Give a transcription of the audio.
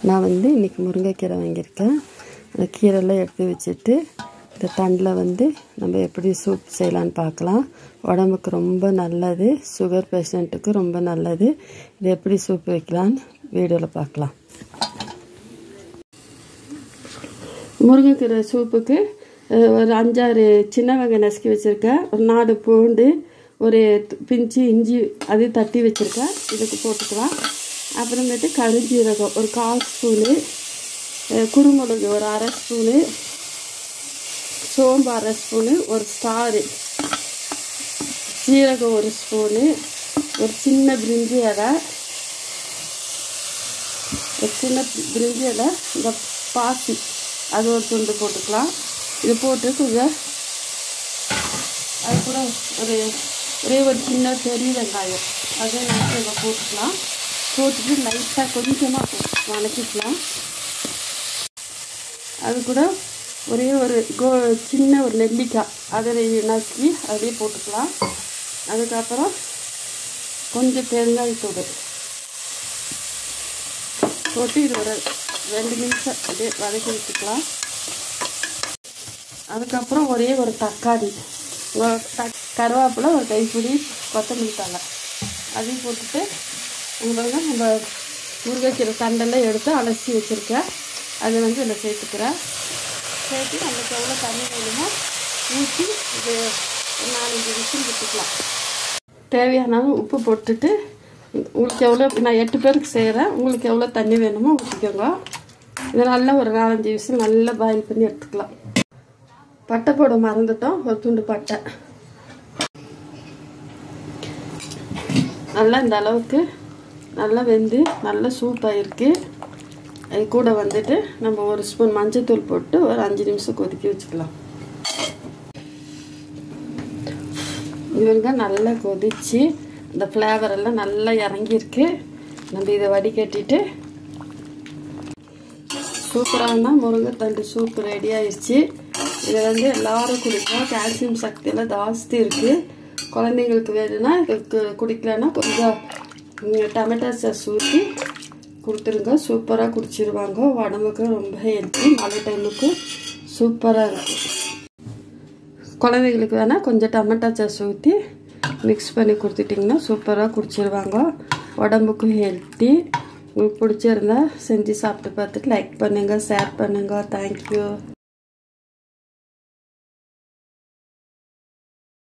நான் வந்து இன்றைக்கி முருங்கைக்கீரை வாங்கியிருக்கேன். அந்த கீரைலாம் எடுத்து வச்சுட்டு இந்த தண்டில் வந்து நம்ம எப்படி சூப் செய்யலான்னு பார்க்கலாம். உடம்புக்கு ரொம்ப நல்லது, சுகர் பேஷண்ட்டுக்கு ரொம்ப நல்லது. இது எப்படி சூப் வைக்கலான்னு வீடியோவில் பார்க்கலாம். முருங்கைக்கீரை சூப்புக்கு ஒரு 5-6 சின்ன வெங்காயம் நசுக்கி வச்சுருக்கேன். ஒரு 4 பூண்டு, ஒரு பிஞ்சு இஞ்சி அது தட்டி வச்சுருக்கேன், இதுக்கு போட்டுக்கலாம். அப்புறமேட்டு கருஞ்சீரகம் ஒரு 1/4 ஸ்பூனு, குருமிளகு ஒரு 1/2 ஸ்பூனு, சோம்பு 1/2 ஸ்பூனு, ஒரு ஸ்டாரு, சீரகம் 1 ஸ்பூனு, ஒரு சின்ன பிரிஞ்சி இலை, இந்த பாசி அது ஒரு துண்டு போட்டுக்கலாம். இது போட்டு கொஞ்சம் அது கூட ஒரே ஒரு சின்ன பெரிய வெங்காயம் அதை இதை போட்டுக்கலாம். போட்டுட்டு லைட்டாக கொஞ்சமாக வதக்கிக்கலாம். அது கூட ஒரே ஒரு சின்ன ஒரு நெல்லிக்காய் அதை நசுக்கி அப்படியே போட்டுக்கலாம். அதுக்கப்புறம் கொஞ்சம் பெருங்காயத்தூள் போட்டு இது ஒரு 2 நிமிஷம் அப்படியே வதக்கி வச்சுக்கலாம். அதுக்கப்புறம் ஒரே ஒரு தக்காளி, கருவேப்பிலை, ஒரு கைப்பிடி கொத்தமல்லி தழை அதையும் போட்டுட்டு உங்களுக்கு நம்ம முருங்கைக்கீரை தண்டெல்லாம் எடுத்து அலசி வச்சுருக்கேன். அதை வந்து இதில் சேர்த்துக்கிறேன். சேர்த்து நம்மளுக்கு எவ்வளோ தண்ணி வேணுமோ ஊற்றி இது 4-5 விசில் விட்டுக்கலாம். தேவையான உப்பு போட்டுட்டு உங்களுக்கு எவ்வளோ, நான் 8 பேருக்கு செய்கிறேன், உங்களுக்கு எவ்வளோ தண்ணி வேணுமோ ஊற்றிக்கோங்க. இதை நல்லா ஒரு 4-5 விசில் நல்லா பாயில் பண்ணி எடுத்துக்கலாம். பட்டை போட மறந்துட்டோம், ஒரு துண்டு பட்டை. நல்லா இந்த அளவுக்கு நல்லா வெந்து நல்லா சூப்பாகிருக்கு. அது கூட வந்துட்டு நம்ம ஒரு ஸ்பூன் மஞ்சள்தூள் போட்டு ஒரு 5 நிமிஷம் கொதிக்க வச்சுக்கலாம். இவங்க நல்லா கொதித்து இந்த ஃப்ளேவர் எல்லாம் நல்லா இறங்கியிருக்கு. நம்ம இதை வடிகட்டிட்டு சூப்பரான முருங்கைத்தண்டு சூப் ரெடி ஆயிடுச்சு. இதை வந்து எல்லோரும் குடிக்கலாம். கால்சியம் சக்தியெல்லாம் ஜாஸ்தி இருக்குது. குழந்தைங்களுக்கு வேணும்னா இதுக்கு குடிக்கலன்னா கொஞ்சம் டொமேட்டோ சாஸ் ஊற்றி கொடுத்துருங்க, சூப்பராக குடிச்சிருவாங்க. உடம்புக்கு ரொம்ப ஹெல்த்தி, மழை டைமுக்கு சூப்பராக இருக்கும். குழந்தைங்களுக்கு வேணால் கொஞ்சம் டொமேட்டோ சாஸ் ஊற்றி மிக்ஸ் பண்ணி கொடுத்துட்டிங்கன்னா சூப்பராக குடிச்சிருவாங்க. உடம்புக்கும் ஹெல்த்தி. உங்களுக்கு பிடிச்சிருந்தா செஞ்சு சாப்பிட்டு பார்த்துட்டு லைக் பண்ணுங்கள், ஷேர் பண்ணுங்கள். தேங்க்யூ.